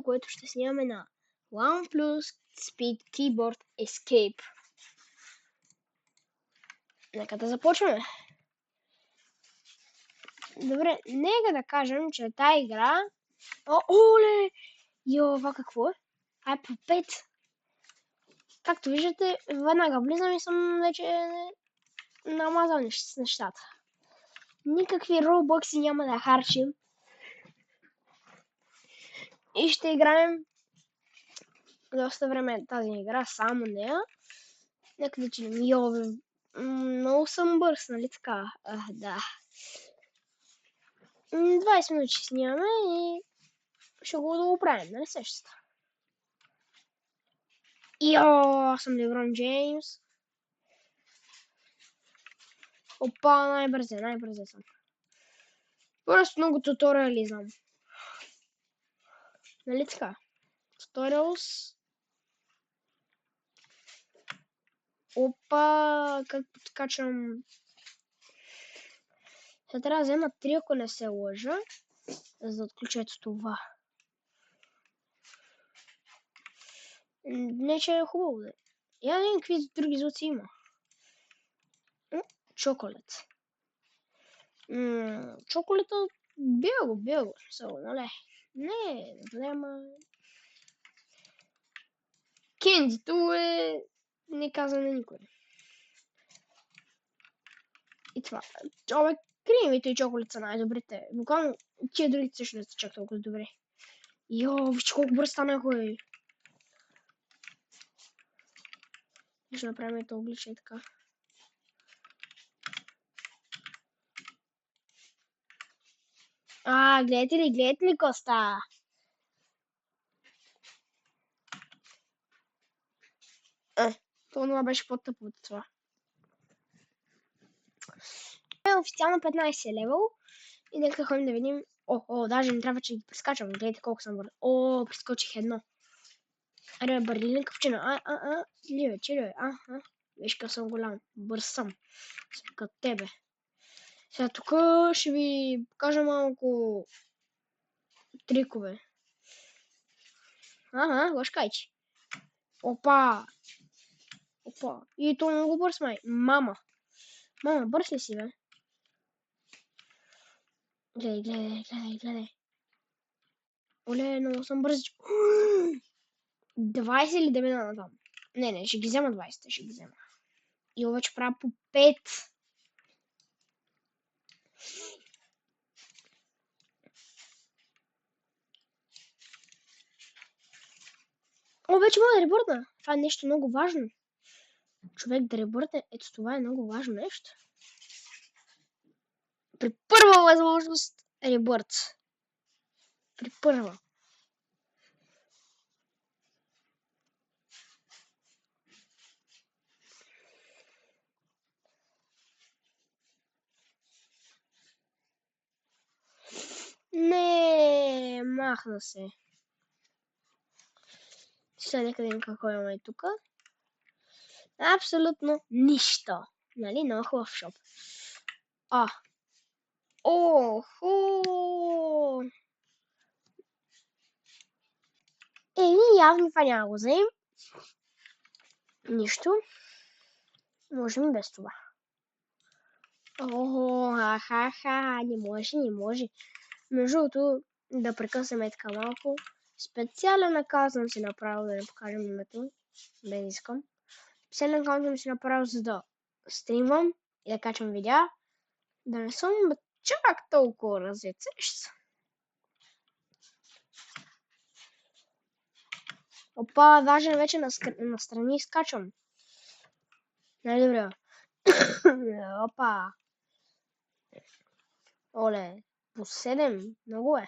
което ще снимаме на OnePlus Speed Keyboard Escape. Нека да започваме. Добре, нека да кажем, че тази игра... Оле! Йо, това какво е? По 5. Както виждате, веднага влизам и съм вече намазал с нещата. Никакви роубокси няма да харчим. И ще играем доста време тази игра, само нея. Нека да чинем. Йо, много съм бърз, нали така? Да. 20 минути ще снимаме и ще го оправим, нали сещате? Йо, съм Леброн Джеймс. Опа, най-бързе съм. Просто много туториализъм. Нали така? Tutorials. Опа, как подкачам. Сега трябва да взема 3, ако не се лъжа, за да отключат това. Не, че е хубаво да. Я не какви други звуци има. Чоколад. Чоколата бяло. Нали? Не, няма. Кендито не каза на никой. И това. Човек, кремите и чоколад са най-добрите. Буквално тия другите също не са чак толкова добре. Йо, виж колко бърз станах, бе. Ще направим ето обличие така. Гледате ли Коста? Това беше по-тъпо от това. Официално 15 левел. И нека ходим да видим. Даже не трябва, че ги прескачам. Гледайте колко съм бърз. Прескочих едно. Аре, барлин къвчина. Ливе. Виж как съм голям. Бърз съм. Като тебе. Сега тук ще ви покажа малко трикове. Лъшкайче. Опа. И то много бърз май. Мама, бърз ли си, бе? Гледай. Оле, много съм бърз. 20 или да мина натам? Не, ще ги взема 20, ще ги взема. И вече правя по 5. Вече мога да ребърна. Това е нещо много важно. Човек да ребърне, ето това е много важно нещо. При първа възможност ребърт. При първа. Не, махна се. Сега нека да видим какво имаме тук. Абсолютно нищо. Нали? Много хубав шоп. Явно това няма го вземем. Нищо. Можем и без това. Не може. Между другото, да прекъсваме така малко. Специален аккаунт съм си направил, да не покажем името. Не искам. Специален аккаунт съм си направил, за да стримвам и да качвам видеа. Да не съм чак толкова развит. Опа, даже вече настрани изкачвам. Най-добре. Опа. Оле, по 7. Много е.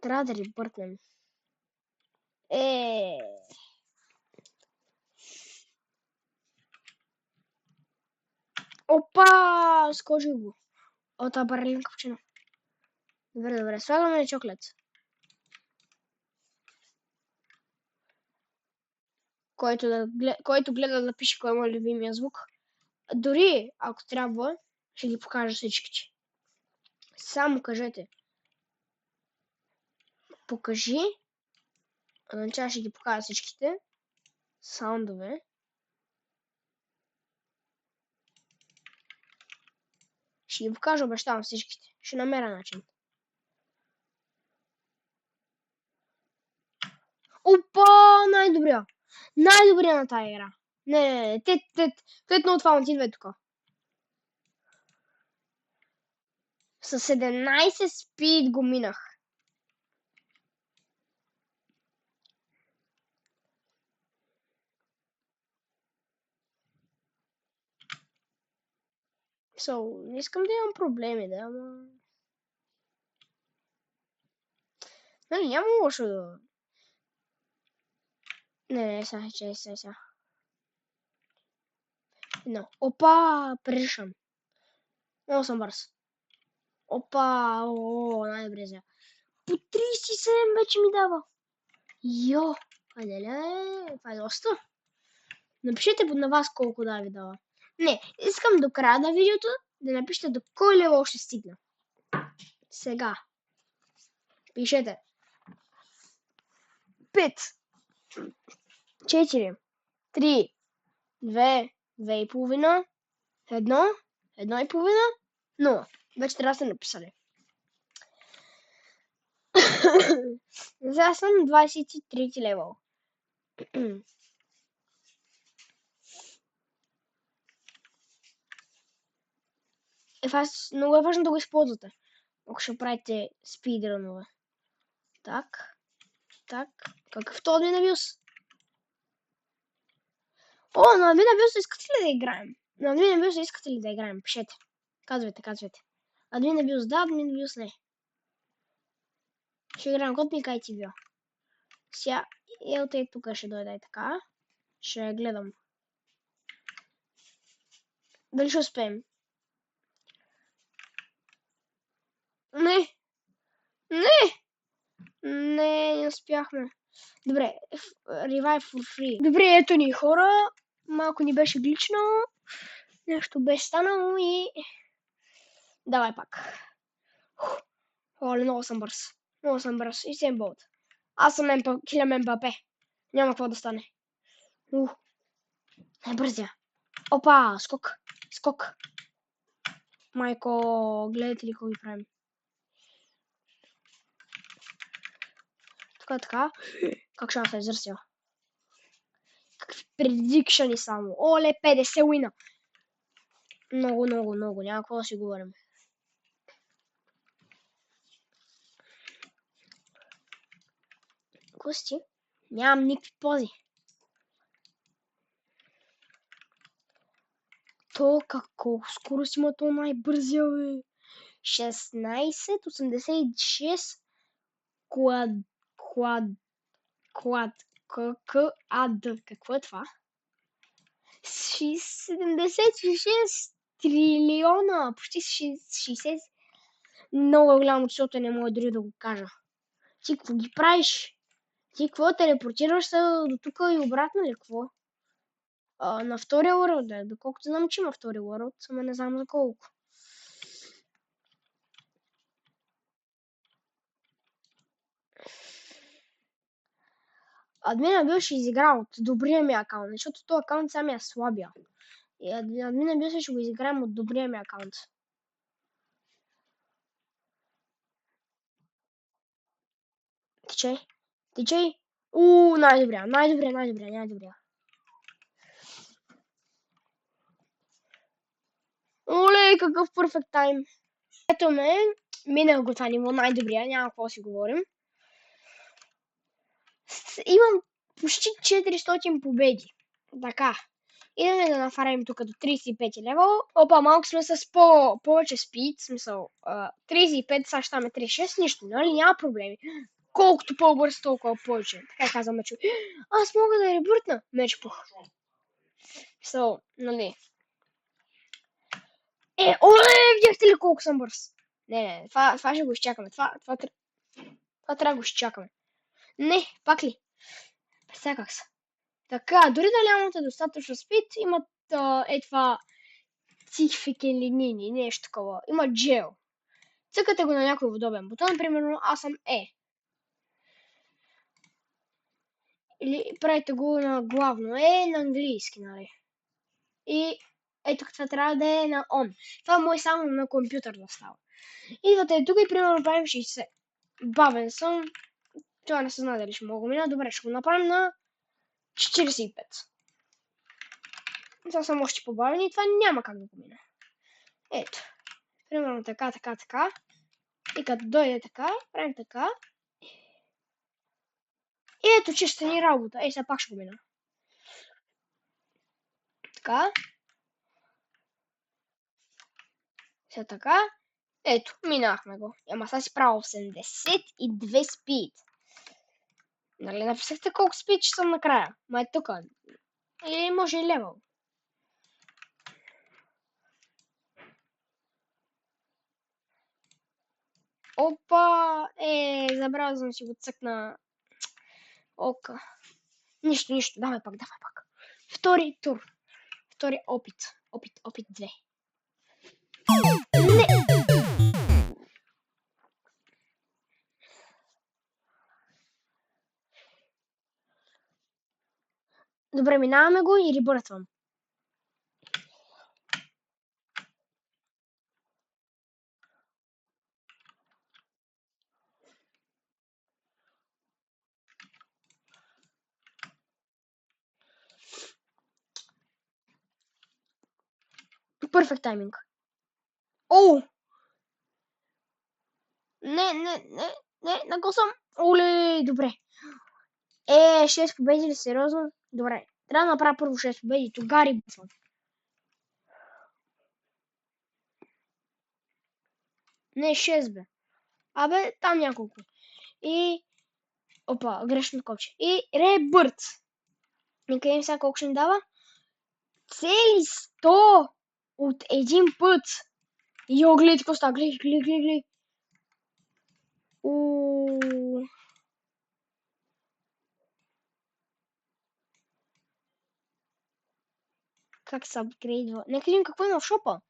Трябва да ребъртнем. Опа! Скочи го. Това барлин капчино. Добре. Слагаме чоклет. Който гледа да пише кой е мой любимия звук. Дори, ако трябва, ще ги покажа всичките. Само кажете. Покажи. Начало ще ги покажа всичките. Саундове. Ще ги покажа, обещавам всичките. Ще намеря начин. Опа, най-добрия. Най-добрия на тая игра. Не. Тет много това отидва тук. С 17 спид го минах. Не искам да имам проблеми, да, ама... Нали, няма лошо да... Не, сега. Едно. Опа, пришъм. Много съм бърз. Опа, най-добре сега. По 37 вече ми дава. Йо, това е доста. Напишете на вас колко да ви дава. Не, искам до края на видеото да напишете до кой левел ще стигна. Сега. Пишете. 5, 4, 3, 2, 2,5, 1, 1,5, 0. Вече трябва да сте написали. Сега съм 23 левел. Много е важно да го използвате, ако ще правите спидрънове. Так. Какъв то админ абюз? О, на админ абюз искате ли да играем? На админ абюз искате ли да играем? Пишете. Казвайте. Админ абюз да, админ абюз не. Ще играем код Мика и TV. Сега, елте тук ще дойде и така. Ще гледам. Дали ще успеем? Не успяхме. Добре, revive for free. Добре, ето ни хора. Малко ни беше глично. Нещо беше станало и... Давай пак. Оле, много съм бърз. И съм болт. Аз съм килям МБП. Няма какво да стане. Бързя. Опа, скок. Майко, гледате ли какво ви правим? Така. Как ще се изразя? Какви предикшъни само. Оле, 50 уина. Много. Няма какво да си говорим. Кости? Нямам никакви пози. То колко скорост има то най-бързия, бе? 16,86 Какво е това? 76 трилиона. Почти 60. Много голямо числото, не мога дори да го кажа. Ти какво ги правиш? Ти какво телепортираш се до тук и обратно ли какво? На втория world, да. Доколкото знам, че има втори world, само не знам за колко. Админа бил ще изиграл от добрия ми акаунт, защото този акаунт сега ми е слабия. И админа бил ще го изиграем от добрия ми акаунт. Тичай. Най-добрия. Оле, какъв перфект тайм. Ето ме, минах го това ниво, най-добрия, няма какво си говорим. Имам почти 400 победи. Така. Идаме да нафарим тук до 35 левел. Опа, малко сме с повече спид, смисъл 35, сега ще 36, нищо, нали? Няма проблеми. Колкото по-бързо, толкова повече. Така каза Мечо. Аз мога да ребъртна. Мечпух. Нали. Оле, видяхте ли колко съм бърз? Не, това ще го изчакаме. Това трябва да го изчакаме. Не, пак ли? Пресяках се. Така, дори да нямате достатъчно спид, имат това цификен линини, нещо такова. Има джел. Цъкате го на някой удобен бутон, примерно аз съм Е. Или правите го на главно Е на английски, нали? И ето това трябва да е на он. Това може само на компютър да става. Идвате тук и примерно правим 60. Бавен съм. Това не се знае дали ще мога мина. Добре, ще го направим на 45. Това съм още по-бавен и това няма как да го мина. Ето. Примерно така, така, така. И като дойде така, правим така. И ето чиста ни работа. Ей, сега пак ще го мина. Така. Сега така. Ето, минахме го. Ама сега си правя 82 спид. Нали написахте колко спид ще съм накрая? Ма е тук. Или може и левел. Опа! Забравя съм си го цъкна ока. Нищо. Давай пак. Втори тур. Втори опит. Опит 2. Не! Добре, минаваме го и ребъртвам. Перфект тайминг. Оу! Не, на го съм. Оле, добре. 6 победи ли, сериозно? Добре. Трябва да направя първо 6 победи. Тогава рибъсвам. Не, 6 бе. Абе, там няколко. И... Опа, грешно копче. И ребърт. Нека им сега колко ще ни дава. Цели 100 от един път. Йо, гледай какво става. Гледай. Как се апгрейдва? Нека видим какво има в шопа.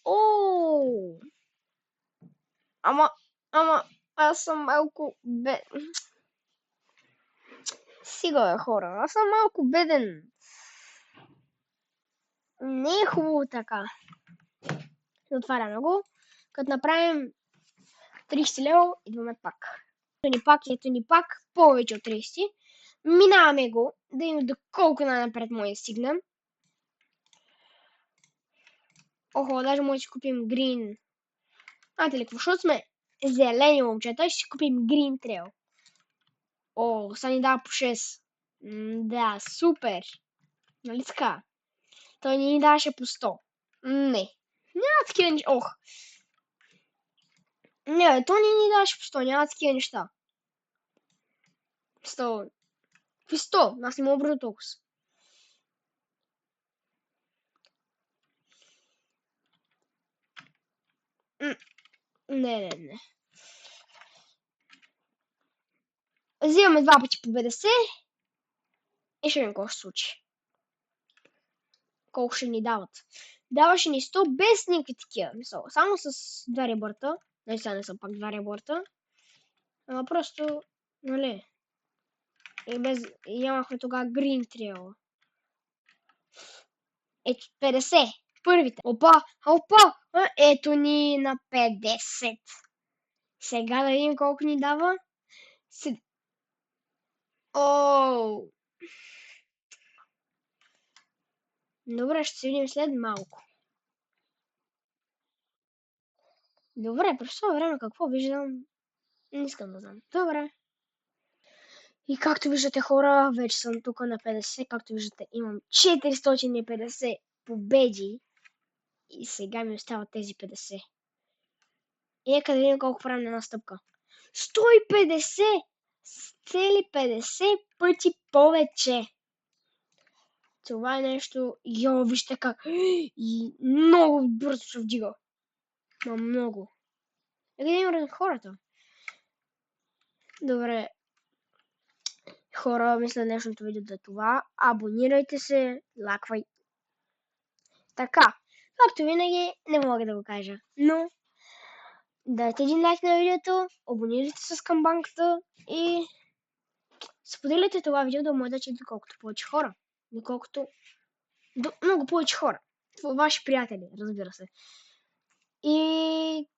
Ооо! Ама, аз съм малко беден. Сега, хора, аз съм малко беден. Не е хубаво така. Отваряме го. Като направим 30 лева, идваме пак. Ето ни пак, повече от 30. Минаваме го, да видим доколко най-напред може да стигнем. Охо, даже може да си купим грин. Знаете ли какво, защото сме зелени момчета, ще си купим Green Trail. О, сега ни дава по 6. Да, супер. Нали така? Той ни даваше по 100. Не. Няма такива неща. Ох. Не, той ни даваше по 100. Няма такива неща. 100. Какви 100? Аз не мога бързо толкова. Не. Взимаме 2 пъти по 50 и ще видим какво ще се случи. Колко ще ни дават. Даваше ни 100 без никакви такива. Само с 2 ребърта. Не, сега не са пак 2 ребърта. Ама просто, нали. И нямахме тогава Green Trail. Ето 50. Първите. Опа! Ето ни на 50. Сега да видим колко ни дава. Оу! Добре, ще се видим след малко. Добре, през това време какво виждам? Не искам да знам. Добре. И както виждате, хора, вече съм тук на 50. Както виждате, имам 450 победи. И сега ми остават тези 50. И нека да видим колко правим на една стъпка. 150! С цели 50 пъти повече. Това е нещо... Йо, вижте как. И много бързо се вдига. Ма много. Нека да видим хората. Добре. Хора, мисля днешното видео да е това. Абонирайте се, лайквай. Така, както винаги, не мога да го кажа, но дайте един лайк на видеото, абонирайте се с камбанката и споделете това видео да може да чуят колкото повече хора. Доколкото до много повече хора. Ваши приятели, разбира се. И